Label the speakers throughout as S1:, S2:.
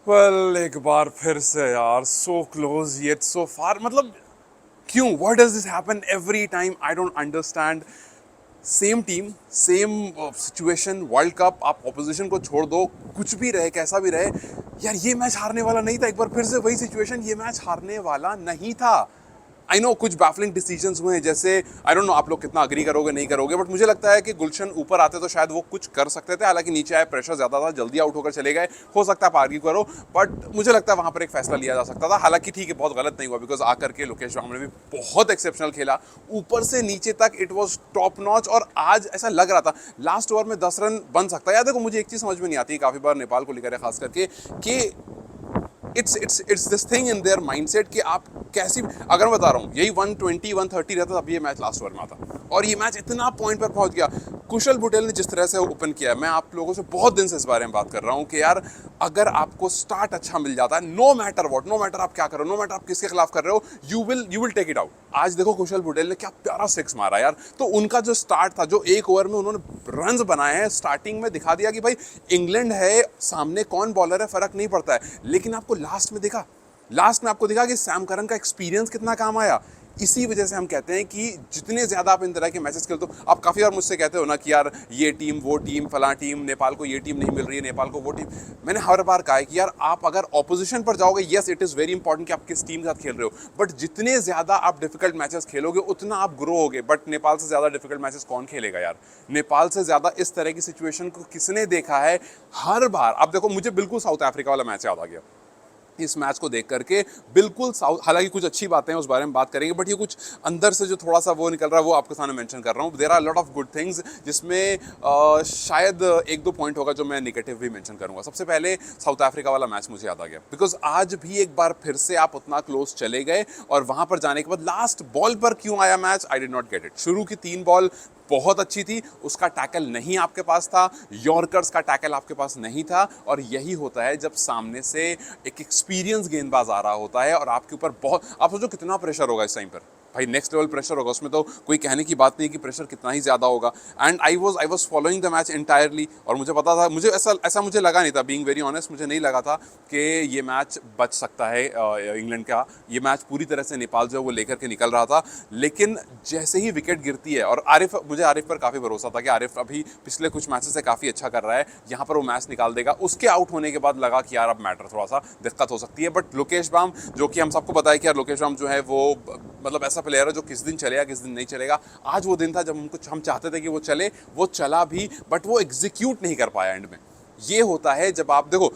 S1: Well एक बार फिर से यार, सो क्लोज येट सो फार। मतलब क्यों, what does this happen every time? I don't understand. Same team, same situation, world cup, आप ऑपोजिशन को छोड़ दो, कुछ भी रहे, कैसा भी रहे यार, ये मैच हारने वाला नहीं था। एक बार फिर से वही सिचुएशन, ये मैच हारने वाला नहीं था। आई नो कुछ बैफलिंग डिसीजंस हुए हैं, जैसे आई डोंट नो आप लोग कितना अग्री करोगे नहीं करोगे, बट मुझे लगता है कि गुलशन ऊपर आते तो शायद वो कुछ कर सकते थे। हालांकि नीचे आए, प्रेशर ज्यादा था, जल्दी आउट होकर चले गए। हो सकता है आप आर्ग्यू करो, बट मुझे लगता है वहां पर एक फैसला लिया जा सकता था। हालांकि ठीक है, बहुत गलत नहीं हुआ, बिकॉज आकर के लोकेश राहुल ने भी बहुत एक्सेप्शनल खेला, ऊपर से नीचे तक इट वॉज टॉप नॉच। और आज ऐसा लग रहा था लास्ट ओवर में 10 रन बन सकता है। यार देखो, मुझे एक चीज समझ में नहीं आती, काफी बार नेपाल को लेकर खास करके, कि it's this thing in their mindset कि आप कैसी, अगर मैं बता रहा हूँ यही 120 130 रहता तब ये मैच लास्ट ओवर में आता, और ये मैच इतना पॉइंट पर पहुंच गया। कुशल बुटेल ने जिस तरह से ओपन किया, मैं आप लोगों से बहुत दिन से इस बारे में बात कर रहा हूँ कि यार अगर आपको स्टार्ट अच्छा मिल जाता है, no matter what, no matter आप क्या कर रहे हो, नो मैटर आप किसके खिलाफ कर रहे हो, you will take it out. आज देखो कुशल बुटेल ने क्या प्यारा सिक्स मारा यार। तो उनका जो स्टार्ट था, जो एक ओवर में उन्होंने रन बनाए हैं, स्टार्टिंग में दिखा दिया कि भाई इंग्लैंड है सामने, कौन बॉलर है फर्क नहीं पड़ता है। लेकिन आपको लास्ट में दिखा, लास्ट में आपको दिखा कि सैम करन का एक्सपीरियंस कितना काम आया। इसी वजह से हम कहते हैं कि जितने ज़्यादा आप इन तरह के मैचेस खेलते हो, आप काफ़ी बार मुझसे कहते हो ना कि यार ये टीम वो टीम फला टीम, नेपाल को ये टीम नहीं मिल रही है, नेपाल को वो टीम। मैंने हर बार कहा है कि यार आप अगर ऑपोजिशन पर जाओगे, yes it is very important कि आप किस टीम के साथ खेल रहे हो, बट जितने ज़्यादा आप डिफिकल्ट मैचेस खेलोगे उतना आप ग्रो होगे। बट नेपाल से ज़्यादा डिफिकल्ट मैचेस कौन खेलेगा यार? नेपाल से ज़्यादा इस तरह की सिचुएशन को किसने देखा है? हर बार आप देखो, मुझे बिल्कुल साउथ अफ्रीका वाला मैच याद आ गया इस मैच को देख करके, बिल्कुल साउथ। हालांकि कुछ अच्छी बातें हैं, उस बारे में बात करेंगे, बट ये कुछ अंदर से जो थोड़ा सा वो निकल रहा है वो आपके सामने मेंशन कर रहा हूँ। There are lot of good things, जिसमें शायद एक दो पॉइंट होगा जो मैं निगेटिव भी मेंशन करूंगा। सबसे पहले साउथ अफ्रीका वाला मैच मुझे याद आ गया, बिकॉज आज भी एक बार फिर से आप उतना क्लोज चले गए, और वहां पर जाने के बाद लास्ट बॉल पर क्यों आया match, I did not get it. शुरू की 3 बॉल बहुत अच्छी थी, उसका टैकल नहीं आपके पास था, यॉर्कर्स का टैकल आपके पास नहीं था। और यही होता है जब सामने से एक एक्सपीरियंस गेंदबाज आ रहा होता है और आपके ऊपर बहुत, आप सोचो कितना प्रेशर होगा इस टाइम पर, भाई नेक्स्ट लेवल प्रेशर होगा, उसमें तो कोई कहने की बात नहीं कि प्रेशर कितना ही ज़्यादा होगा। And I was following the match entirely, और मुझे पता था, मुझे ऐसा ऐसा मुझे लगा नहीं था, बीइंग वेरी ऑनेस्ट, मुझे नहीं लगा था कि ये मैच बच सकता है इंग्लैंड का। ये मैच पूरी तरह से नेपाल जो है वो लेकर के निकल रहा था। लेकिन जैसे ही विकेट गिरती है, और मुझे आरिफ पर काफ़ी भरोसा था कि आरिफ अभी पिछले कुछ मैचेस से काफ़ी अच्छा कर रहा है, यहाँ पर वो मैच निकाल देगा। उसके आउट होने के बाद लगा कि यार अब मैटर थोड़ा सा दिक्कत हो सकती है। बट लोकेश बाम, जो कि हम सबको पता है कि यार लोकेश बाम जो है वो मतलब ऐसा प्लेयर है जो किस दिन चलेगा किस दिन नहीं चलेगा। आज वो दिन था जब हम चाहते थे कि वो चले, वो चला भी, बट वो एग्जीक्यूट नहीं कर पाया एंड में। ये होता है जब आप देखो,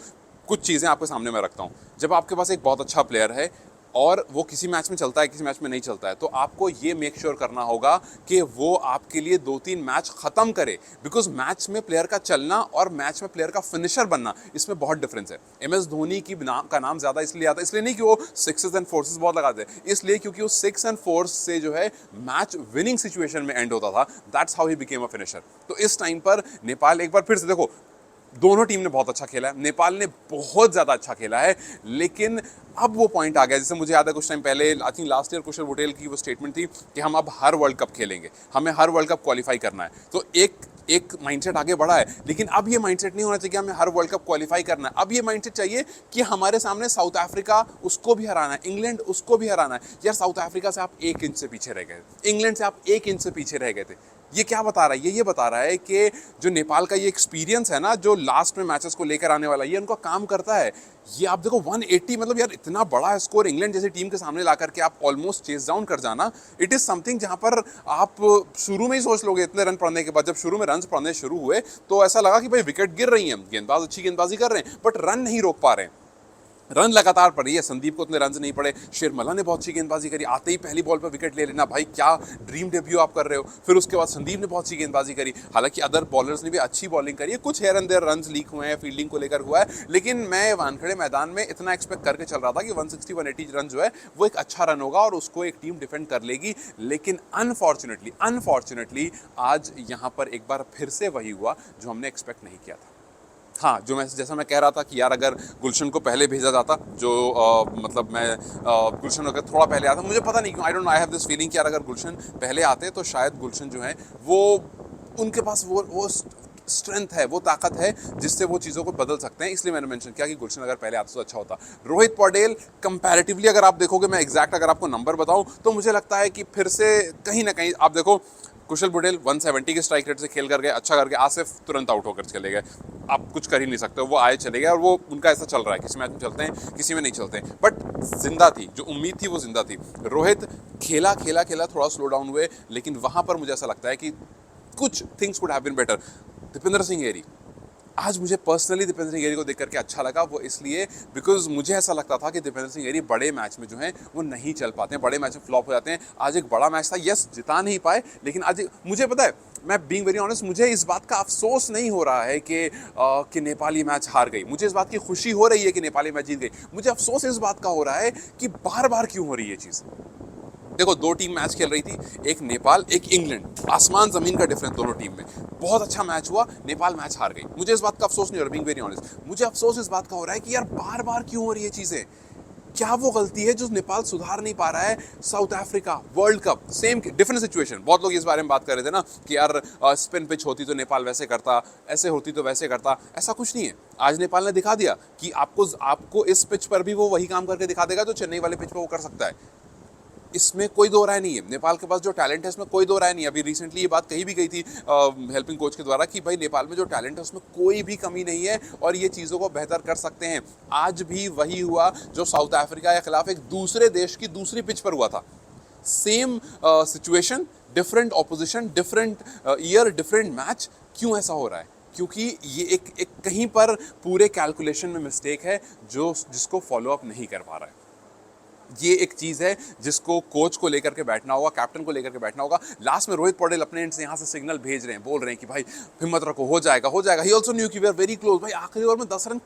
S1: कुछ चीज़ें आपके सामने मैं रखता हूँ, जब आपके पास एक बहुत अच्छा प्लेयर है और वो किसी मैच में चलता है किसी मैच में नहीं चलता है, तो आपको ये मेक श्योर करना होगा कि वो आपके लिए 2-3 मैच खत्म करे। बिकॉज मैच में प्लेयर का चलना और मैच में प्लेयर का फिनिशर बनना, इसमें बहुत डिफरेंस है। एमएस धोनी की का नाम ज्यादा इसलिए आता है, इसलिए नहीं कि वो सिक्सेस एंड फोर्सेस बहुत लगाते हैं, इसलिए क्योंकि वो 6 एंड 4 से जो है मैच विनिंग सिचुएशन में एंड होता था। That's how he became a finisher. तो इस टाइम पर नेपाल, एक बार फिर से देखो, दोनों टीम ने बहुत अच्छा खेला है, नेपाल ने बहुत ज़्यादा अच्छा खेला है, लेकिन अब वो पॉइंट आ गया। जैसे मुझे याद है कुछ टाइम पहले, आई थिंक लास्ट ईयर कुशल बुटेल की वो स्टेटमेंट थी कि हम अब हर वर्ल्ड कप खेलेंगे, हमें हर वर्ल्ड कप क्वालिफाई करना है। तो एक एक माइंडसेट आगे बढ़ा है, लेकिन अब ये माइंडसेट नहीं होना चाहिए कि हमें हर वर्ल्ड कप क्वालिफाई करना है। अब ये माइंडसेट चाहिए कि हमारे सामने साउथ अफ्रीका, उसको भी हराना है, इंग्लैंड, उसको भी हराना है। यार साउथ अफ्रीका से आप 1 इंच से पीछे रह गए, इंग्लैंड से आप 1 इंच से पीछे रह गए थे। ये क्या बता रहा है? ये बता रहा है कि जो नेपाल का ये एक्सपीरियंस है ना, जो लास्ट में मैचेस को लेकर आने वाला, ये उनका काम करता है। ये आप देखो 180, मतलब यार इतना बड़ा स्कोर इंग्लैंड जैसी टीम के सामने ला करके आप ऑलमोस्ट चेस डाउन कर जाना, इट इज समथिंग जहां पर आप शुरू में ही सोच लोगे, इतने रन पड़ने के बाद, जब शुरू में रन पड़ने शुरू हुए तो ऐसा लगा कि भाई विकेट गिर रही है, गेंदबाज अच्छी गेंदबाजी कर रहे हैं, बट रन नहीं रोक पा रहे हैं। रन लगातार पड़ी है, संदीप को उतने रन नहीं पड़े, शेरमला ने बहुत अच्छी गेंदबाजी करी, आते ही पहली बॉल पर विकेट ले लेना, भाई क्या ड्रीम डेब्यू आप कर रहे हो। फिर उसके बाद संदीप ने बहुत अच्छी गेंदबाजी करी, हालांकि अदर बॉलर्स ने भी अच्छी बॉलिंग करी है, कुछ here and there run leak हुए हैं, फील्डिंग को लेकर हुआ है, लेकिन मैं वानखेड़े मैदान में इतना एक्सपेक्ट करके चल रहा था कि 160-180 रन जो है वो एक अच्छा रन होगा और उसको एक टीम डिफेंड कर लेगी। लेकिन अनफॉर्चुनेटली आज यहाँ पर एक बार फिर से वही हुआ जो हमने एक्सपेक्ट नहीं किया था। हाँ, जो मैं जैसा मैं कह रहा था कि यार अगर गुलशन को पहले भेजा जाता, जो मतलब मैं गुलशन अगर थोड़ा पहले आता, मुझे पता नहीं क्यों, I don't know, I have this feeling कि यार अगर गुलशन पहले आते तो शायद गुलशन जो है वो, उनके पास वो स्ट्रेंथ है, वो ताकत है जिससे वो चीज़ों को बदल सकते हैं। इसलिए मैंने मेंशन किया कि गुलशन अगर पहले आता तो अच्छा होता। रोहित पौडेल कंपैरेटिवली अगर आप देखोगे, मैं एग्जैक्ट अगर आपको नंबर बताऊं तो मुझे लगता है कि फिर से कहीं ना कहीं आप देखो, कुशल बुटेल 170 के स्ट्राइक रेट से खेल करके अच्छा करके आसिफ तुरंत आउट होकर चले गए। आप कुछ कर ही नहीं सकते, वो आए चले गए और वो उनका ऐसा चल रहा है, किसी मैच में चलते हैं किसी में नहीं चलते हैं, बट जिंदा थी, जो उम्मीद थी वो जिंदा थी। रोहित खेला खेला खेला, थोड़ा स्लो डाउन हुए, लेकिन वहां पर मुझे ऐसा लगता है कि कुछ things could have been better. Deepender Singh Airee, आज मुझे पर्सनली दीपेंद्र सिंह एरी को देख करके अच्छा लगा, वो इसलिए बिकॉज मुझे ऐसा लगता था कि दीपेंद्र सिंह एरी बड़े मैच में जो है वो नहीं चल पाते हैं, बड़े मैच में फ्लॉप हो जाते हैं। आज एक बड़ा मैच था, यस जिता नहीं पाए, लेकिन आज मुझे पता है, मैं बीइंग वेरी ऑनेस्ट, मुझे इस बात का अफसोस नहीं हो रहा है कि नेपाली मैच हार गई। मुझे इस बात की खुशी हो रही है कि नेपाली मैच जीत गई। मुझे अफसोस इस बात का हो रहा है कि बार बार क्यों हो रही है चीज़। देखो, दो टीम मैच खेल रही थी, एक नेपाल एक इंग्लैंड, आसमान जमीन का डिफरेंस दोनों टीम में। बहुत अच्छा मैच हुआ, नेपाल मैच हार गई। मुझे इस बात का अफसोस नहीं हो रहा, बीइंग वेरी ऑनेस्ट। मुझे अफसोस इस बात का हो रहा है कि यार बार बार क्यों हो रही है चीजें। क्या वो गलती है जो नेपाल सुधार नहीं पा रहा है? South Africa world cup, same different situation. बहुत लोग इस बारे में बात कर रहे थे ना कि यार स्पिन पिच होती तो नेपाल वैसे करता, ऐसे होती तो वैसे करता। ऐसा कुछ नहीं है। आज नेपाल ने दिखा दिया कि आपको इस पिच पर भी वो वही काम करके दिखा देगा जो चेन्नई वाले पिच पर वो कर सकता है। इसमें कोई दो राय नहीं है। नेपाल के पास जो टैलेंट है इसमें कोई दो राय नहीं है। अभी रिसेंटली ये बात कही भी गई थी हेल्पिंग कोच के द्वारा कि भाई नेपाल में जो टैलेंट है उसमें कोई भी कमी नहीं है और ये चीज़ों को बेहतर कर सकते हैं। आज भी वही हुआ जो साउथ अफ्रीका के खिलाफ एक दूसरे देश की दूसरी पिच पर हुआ था। Same situation, different opposition, different year, different match. क्यों ऐसा हो रहा है? क्योंकि ये एक कहीं पर पूरे कैलकुलेशन में मिस्टेक है जिसको फॉलो अप नहीं कर पा रहा है। ये एक चीज़ है जिसको कोच को लेकर के बैठना होगा, कैप्टन को लेकर के बैठना होगा। लास्ट में रोहित पौडेल अपने एंड से यहाँ से सिग्नल भेज रहे हैं, बोल रहे हैं कि भाई हिम्मत रखो, हो जाएगा हो जाएगा। ही ऑल्सो न्यू कि वी आर वेरी क्लोज। भाई आखिरी ओवर में 10 रन,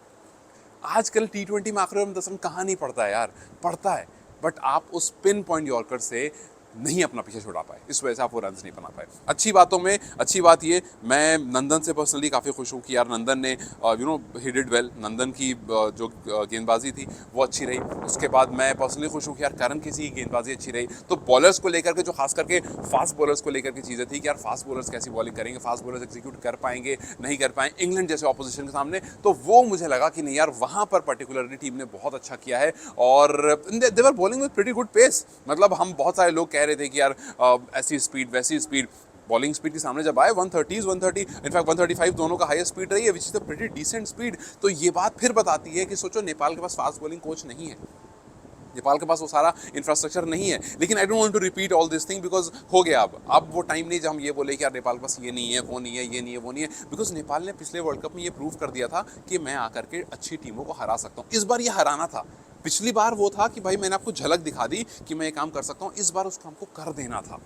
S1: आजकल T20 में आखिरी ओवर में 10 रन कहाँ नहीं पड़ता है यार, पड़ता है। बट आप उस पिन पॉइंट यॉर्कर से नहीं अपना पीछे छुड़ा पाए, इस वजह से आप वो रन नहीं बना पाए। अच्छी बातों में अच्छी बात ये, मैं नंदन से पर्सनली काफ़ी खुश हूँ कि यार नंदन ने ही डिड वेल। नंदन की जो गेंदबाजी थी वो अच्छी रही। उसके बाद मैं पर्सनली खुश हूँ कि यार करण किसी की गेंदबाजी अच्छी रही। तो बॉलर्स को लेकर के, जो खास करके फास्ट बॉलर्स को लेकर के चीज़ें थी कि यार फास्ट बॉलर्स कैसी बॉलिंग करेंगे, फास्ट बॉलर्स एग्जीक्यूट कर पाएंगे नहीं कर पाए इंग्लैंड जैसे ऑपोजिशन के सामने, तो वो मुझे लगा कि नहीं यार वहाँ पर पर्टिकुलरली टीम ने बहुत अच्छा किया है। और they were bowling with pretty good pace. मतलब हम बहुत सारे लोग कह रहे थे कि यार ऐसी स्पीड वैसी स्पीड, बॉलिंग स्पीड के सामने जब आए 130 इनफैक्ट 135 दोनों का हाईएस्ट स्पीड रही है, which is a pretty decent speed. तो ये बात फिर बताती है कि सोचो नेपाल के पास फास्ट बॉलिंग कोच नहीं है, नेपाल के पास वो सारा इंफ्रास्ट्रक्चर नहीं है। लेकिन I don't want to repeat all this thing because हो गया। अब वो टाइम नहीं जब हम ये बोले कि यार नेपाल के पास ये नहीं है, वो नहीं है, ये नहीं है, वो नहीं है। बिकॉज नेपाल ने पिछले वर्ल्ड कप में ये प्रूव कर दिया था कि मैं आकर के अच्छी टीमों को हरा सकता हूँ। इस बार ये हराना था। पिछली बार वो था कि भाई मैंने आपको झलक दिखा दी कि मैं ये काम कर सकता हूँ, इस बार उस काम को कर देना था।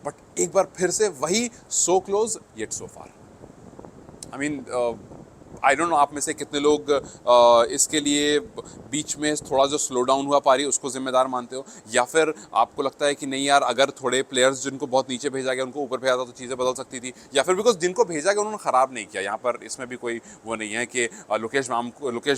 S1: बट एक बार फिर से वही, so close yet so far. I mean I don't know आप में से कितने लोग इसके लिए बीच में थोड़ा जो स्लो डाउन हुआ पारी उसको जिम्मेदार मानते हो, या फिर आपको लगता है कि नहीं यार अगर थोड़े प्लेयर्स जिनको बहुत नीचे भेजा गया उनको ऊपर भेजा था तो चीज़ें बदल सकती थी, या फिर बिकॉज जिनको भेजा गया उन्होंने ख़राब नहीं किया। यहाँ पर इसमें भी कोई वो नहीं है कि लोकेश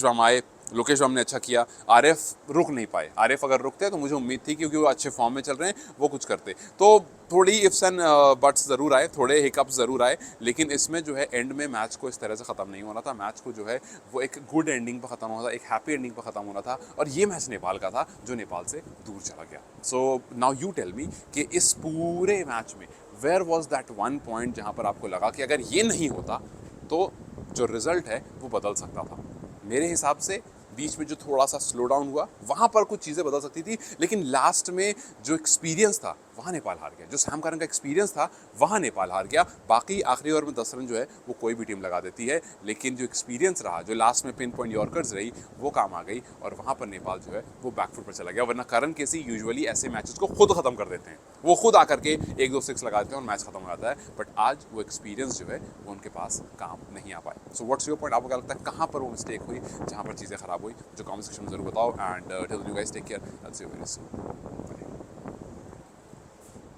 S1: वाम आए, लोकेश वाम ने अच्छा किया, आरिफ रुक नहीं पाए। आरिफ अगर रुकते तो मुझे उम्मीद थी क्योंकि वो अच्छे फॉर्म में चल रहे हैं वो कुछ करते। तो थोड़ी इफ्स एंड बट्स ज़रूर आए, थोड़े हिकअप्स ज़रूर आए, लेकिन इसमें जो है एंड में मैच को इस तरह से ख़त्म नहीं होना था। मैच को जो है वो एक गुड एंडिंग पर ख़त्म होना था, एक हैप्पी एंडिंग पर ख़त्म होना था। और ये मैच नेपाल का था जो नेपाल से दूर चला गया। So now you tell me कि इस पूरे मैच में where was that one point जहाँ पर आपको लगा कि अगर ये नहीं होता तो जो रिज़ल्ट है वो बदल सकता था। मेरे हिसाब से बीच में जो थोड़ा सा स्लो डाउन हुआ वहाँ पर कुछ चीज़ें बदल सकती थी, लेकिन लास्ट में जो एक्सपीरियंस था वहाँ नेपाल हार गया। जो सैम करन का एक्सपीरियंस था वहाँ नेपाल हार गया। बाकी आखिरी ओवर में 10 रन जो है वो कोई भी टीम लगा देती है, लेकिन जो एक्सपीरियंस रहा, जो लास्ट में पिन पॉइंट यॉर्कर्स रही, वो काम आ गई और वहाँ पर नेपाल जो है वो बैकफुट पर चला गया। वरना करन केसी यूजुअली ऐसे मैचेस को खुद ख़त्म कर देते हैं, वो खुद आकर के 1-2 सिक्स लगा देते हैं और मैच खत्म हो जाता है। बट आज वो एक्सपीरियंस जो है वो उनके पास काम नहीं आ पाए। So what's your point? आपको क्या लगता है कहाँ पर वो मिस्टेक हुई, जहाँ पर चीज़ें खराब हुई? जो कमेंट सेक्शन में जरूर बताओ। And till then you guys take care, I will see you very soon.